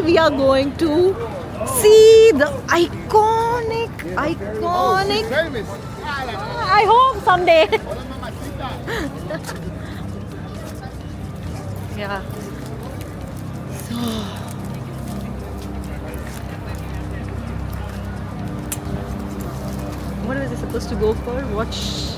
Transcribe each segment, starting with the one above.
we are going to see the iconic. Famous. I hope someday. Yeah. So. What was I supposed to go for? Watch.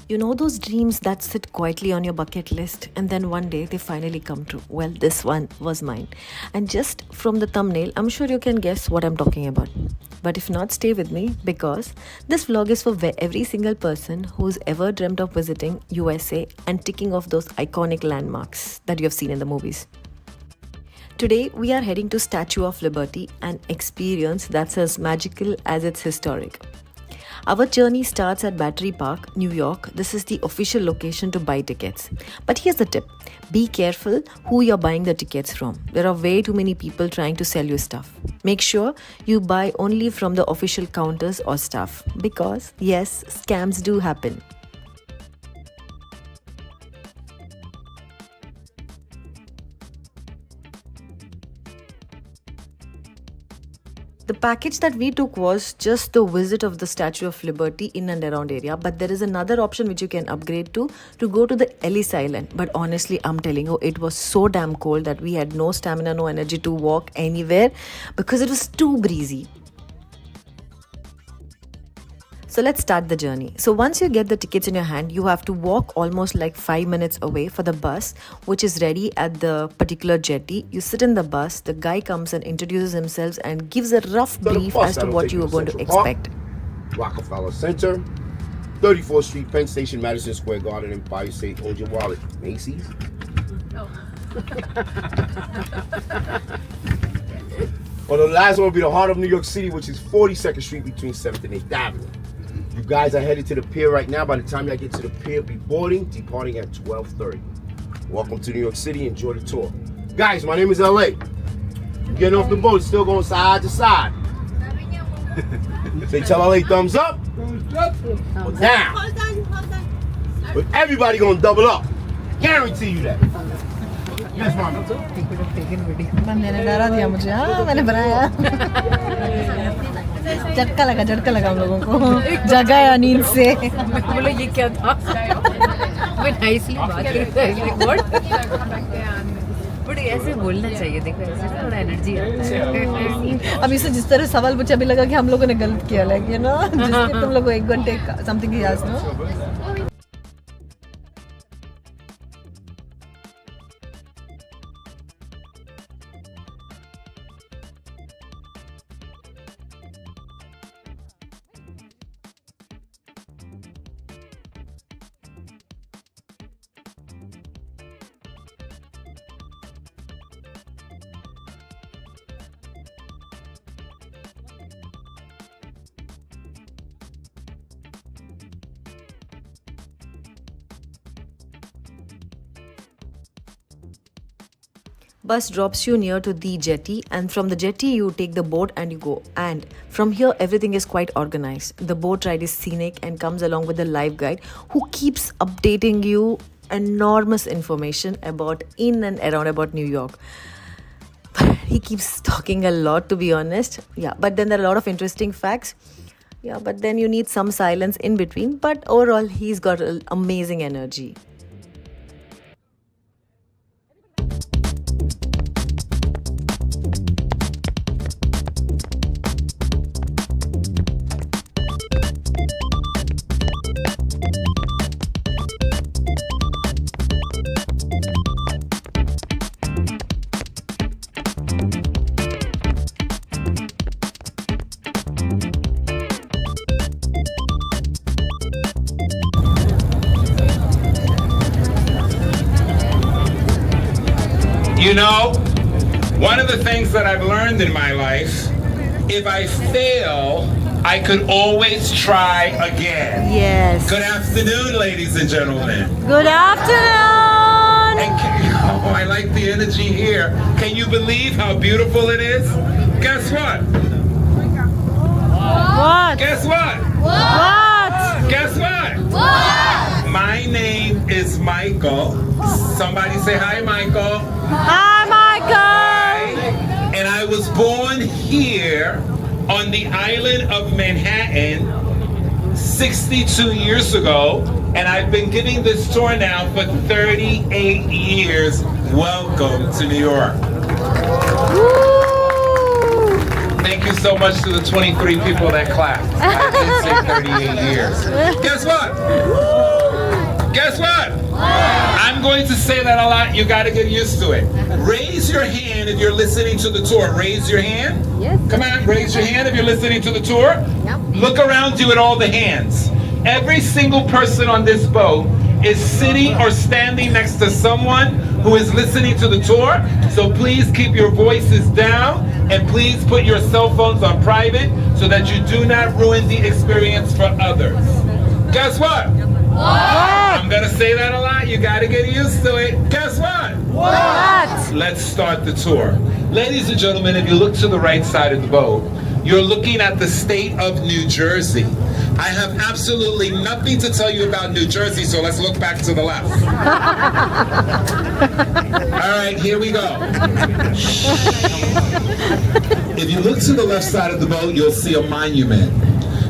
You know those dreams that sit quietly on your bucket list and then one day they finally come true? Well, this one was mine. And just from the thumbnail, I'm sure you can guess what I'm talking about. But if not, stay with me because this vlog is for every single person who's ever dreamt of visiting USA and ticking off those iconic landmarks that you have seen in the movies. Today, we are heading to Statue of Liberty, an experience that's as magical as it's historic. Our journey starts at Battery Park, New York. This is the official location to buy tickets. But here's the tip. Be careful who you're buying the tickets from. There are way too many people trying to sell you stuff. Make sure you buy only from the official counters or staff. Because, yes, scams do happen. The package that we took was just the visit of the Statue of Liberty in and around area, but there is another option which you can upgrade to go to the Ellis Island. But honestly, I'm telling you, it was so damn cold that we had no stamina, no energy to walk anywhere because it was too breezy. So let's start the journey. So once you get the tickets in your hand, you have to walk almost like 5 minutes away for the bus, which is ready at the particular jetty. You sit in the bus, the guy comes and introduces himself and gives a rough brief as to what you are going to expect. Rockefeller Center, 34th Street, Penn Station, Madison Square Garden, Empire State. Hold your wallet. Macy's? No. Well, the last one will be the heart of New York City, which is 42nd Street between 7th and 8th Avenue. You guys are headed to the pier right now. By the time y'all get to the pier, be boarding, departing at 12:30. Welcome to New York City. Enjoy the tour. Guys, my name is LA. Getting off the boat, still going side to side. Say, tell LA thumbs up or down. But everybody gonna double up. Guarantee you that. Yes, mama. मैंने डरा दिया मुझे, हाँ मैंने बनाया झटका लगा हम लोगों को जगाया नींद से बोले ये क्या था मैं नाइसली बात बट ऐसे बोलना चाहिए देखो ऐसे थोड़ा एनर्जी आता है अभी से जिस तरह सवाल पूछा अभी लगा कि हम लोगों ने गलत किया लाइक यू नो जिसके तुम लोग को 1 घंटे समथिंग ही आस नो Bus drops you near to the jetty, and from the jetty you take the boat and you go. And from here everything is quite organized. The boat ride is scenic and comes along with a live guide who keeps updating you enormous information about in and around about New York. He keeps talking a lot, to be honest. Yeah, but then there are a lot of interesting facts. Yeah, but then you need some silence in between. But overall, he's got amazing energy. You know, one of the things that I've learned in my life, if I fail, I could always try again. Yes. Good afternoon, ladies and gentlemen. Good afternoon. Oh, I like the energy here. Can you believe how beautiful it is? Guess what? What? Guess what? What? Guess what? My name is Michael. Somebody say hi, Michael. Hi, Michael. And I was born here on the island of Manhattan 62 years ago, and I've been giving this tour now for 38 years. Welcome to New York. Thank you so much to the 23 people that clapped. I did say 38 years. Guess what? Guess what? I'm going to say that a lot. You got to get used to it. Raise your hand if you're listening to the tour. Raise your hand. Yes. Come on, raise your hand if you're listening to the tour. Yep. Look around you at all the hands. Every single person on this boat is sitting or standing next to someone who is listening to the tour. So please keep your voices down and please put your cell phones on private so that you do not ruin the experience for others. Guess what? I'm gonna say that a lot. You gotta get used to it. Guess what? What? Let's start the tour. Ladies and gentlemen, if you look to the right side of the boat, you're looking at the state of New Jersey. I have absolutely nothing to tell you about New Jersey, so let's look back to the left. All right, here we go. If you look to the left side of the boat, you'll see a monument.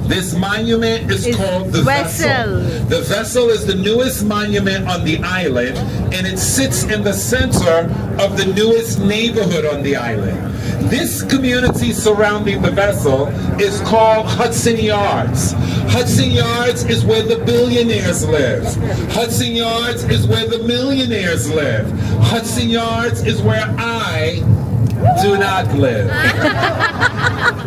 This monument is called the Vessel. The Vessel is the newest monument on the island, and it sits in the center of the newest neighborhood on the island. This community surrounding the Vessel is called Hudson Yards. Hudson Yards is where the billionaires live. Hudson Yards is where the millionaires live. Hudson Yards is where I do not live.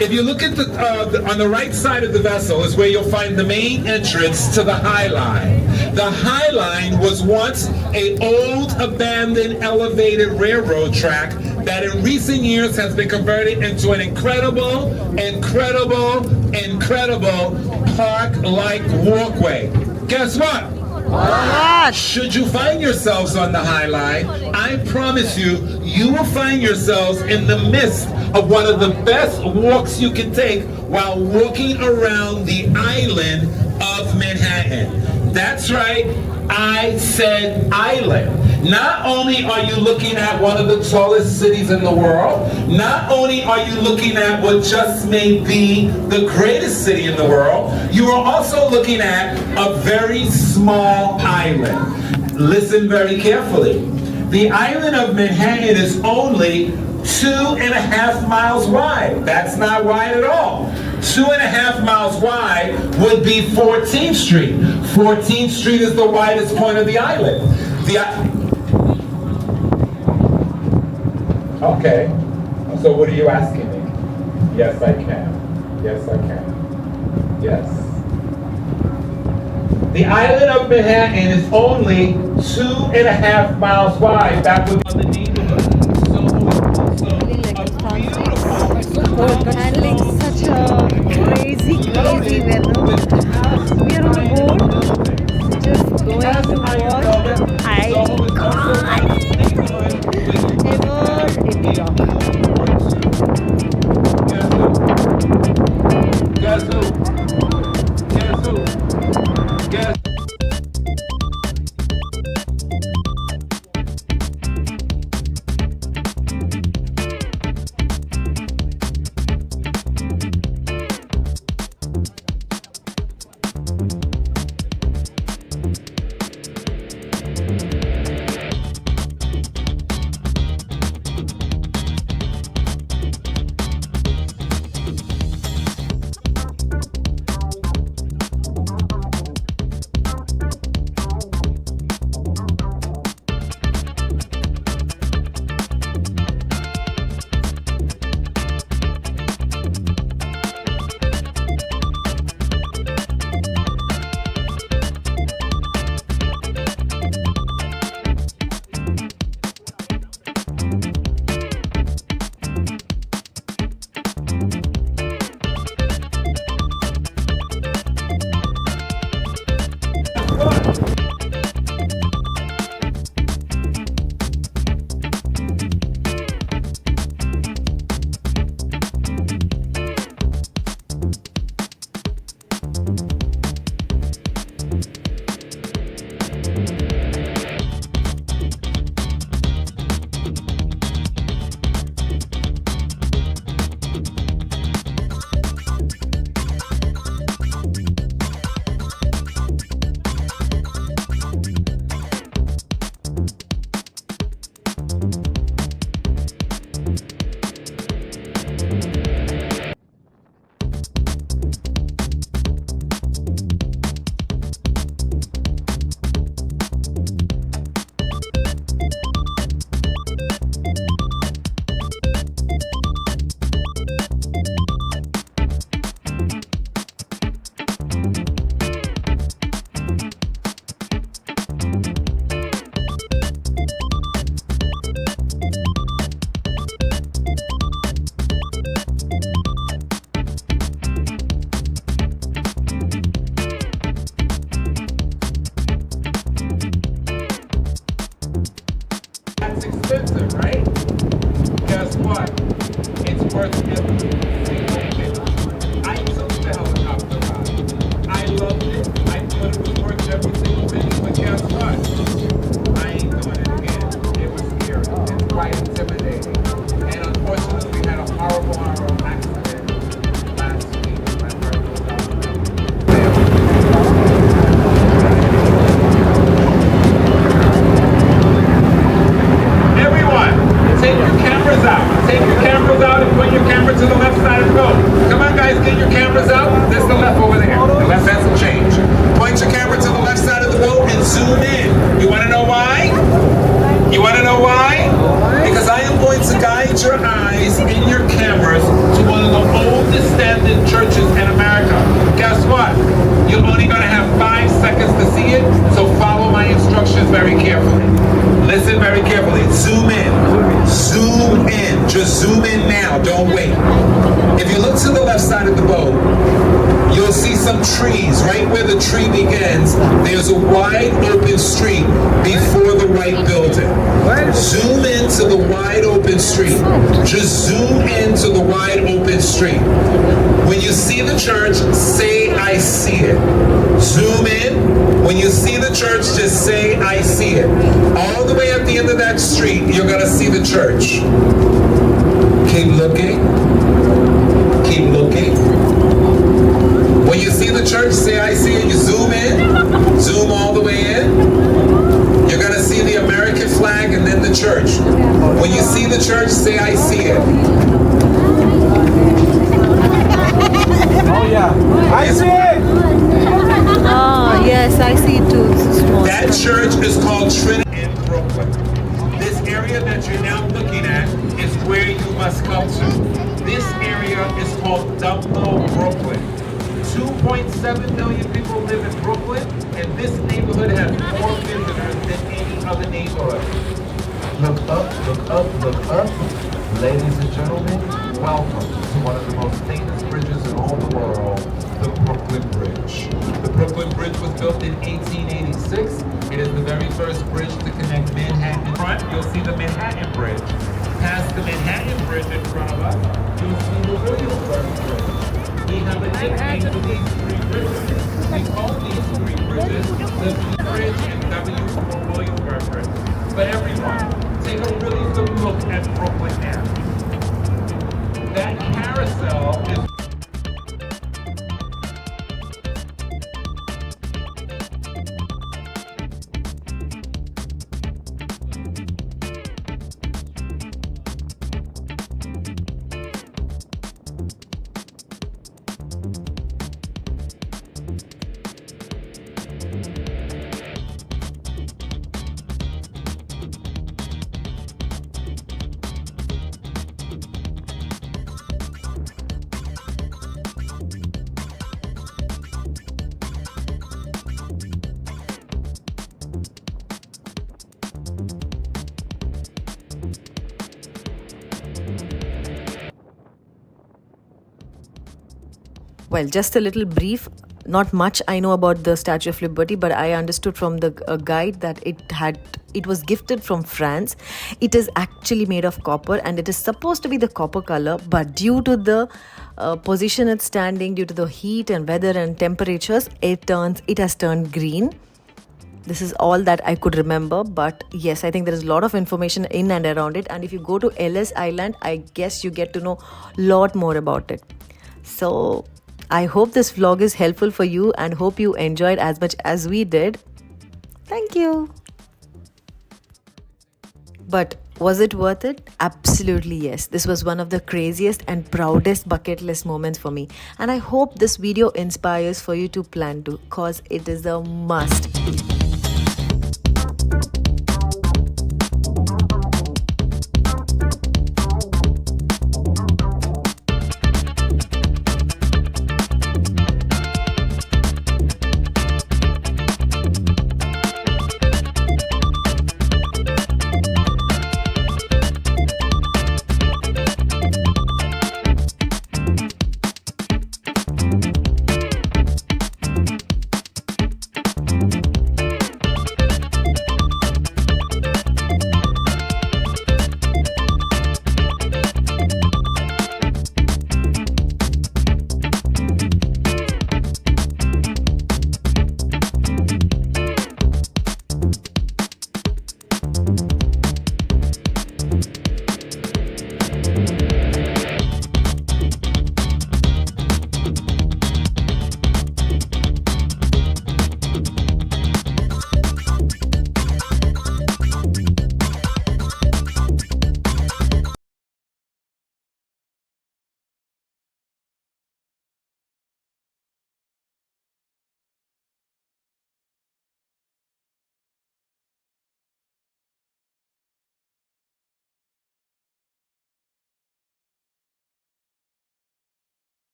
If you look at on the right side of the Vessel is where you'll find the main entrance to the High Line. The High Line was once an old abandoned elevated railroad track that in recent years has been converted into an incredible park-like walkway. Guess what? What? Should you find yourselves on the High Line, I promise you, you will find yourselves in the midst of one of the best walks you can take while walking around the island of Manhattan. That's right, I said island. Not only are you looking at one of the tallest cities in the world, not only are you looking at what just may be the greatest city in the world, you are also looking at a very small island. Listen very carefully. The island of Manhattan is only 2.5 miles wide. That's not wide at all. 2.5 miles wide would be 14th Street. 14th Street is the widest point of the island. Okay, so what are you asking me? Yes, I can. Yes, I can. Yes. The island of Manhattan is only 2.5 miles wide. That would be the neighborhood. Handling such a crazy weather. We are on a boat, just going to watch the icon ever in New York. Guess who? Guess who? Guess who? expensive, right? Guess what? It's worth every single penny. I took the helicopter ride. I loved it. I thought it was worth every single penny, but guess what? I ain't doing it again. It was scary. It's quite intimidating. And unfortunately, we had a horrible accident last week. My brother was out. Everyone, take your cameras out. Take your cameras out and put your camera to the left side of the boat. Come on, guys, get your cameras out. There's the left over there. The left hasn't changed. Point your camera to the left side of the boat and zoom in. You want to know why? You want to know why? Because I am going to guide your eyes and your cameras to one of the oldest standing churches in America. Guess what? You're only going to have 5 seconds to see it, so follow my instructions very carefully. Listen very carefully. Zoom in. Zoom in. Just zoom in now. Don't wait. If you look to the left side of the boat, you'll see some trees. Right where the tree begins, there's a wide open street before the white building. Zoom into the wide open street. Just zoom into the wide open street. When you see the church, say, I see it. Zoom in. When you see the church, just say, I see it. All the way at the end of that street, you're going to see the church. Keep looking. Keep looking. When you see the church, say, I see it. You zoom in. Zoom all the way in. You're going to see the American flag and then the church. When you see the church, say, I see it. Oh yeah, I see it! Oh, yes, I see it too. It's small. That church is called Trinity in Brooklyn. This area that you're now looking at is where you must come to. This area is called Dumbo, Brooklyn. 2.7 million people live in Brooklyn, and this neighborhood has more visitors than any other neighborhood. Look up, look up, look up. Ladies and gentlemen, welcome to one of the most famous bridges in all the world, the Brooklyn Bridge. The Brooklyn Bridge was built in 1886. It is the very first bridge to connect Manhattan. In front, you'll see the Manhattan Bridge. Past the Manhattan Bridge in front of us, you'll see the Williamsburg Bridge. We have a nickname for these 3 bridges. We call these 3 bridges the B Bridge and W for Williamsburg Bridge. But everyone, take a really good look at Brooklyn now. That carousel is Well, just a little brief. Not much I know about the Statue of Liberty, but I understood from the guide that it was gifted from France. It is actually made of copper, and it is supposed to be the copper color, but due to the position it's standing, due to the heat and weather and temperatures, it has turned green. This is all that I could remember, but yes, I think there is a lot of information in and around it, and if you go to Ellis Island, I guess you get to know a lot more about it. So I hope this vlog is helpful for you and hope you enjoyed as much as we did. Thank you. But was it worth it? Absolutely yes. This was one of the craziest and proudest bucket list moments for me. And I hope this video inspires for you to plan to, cause it is a must.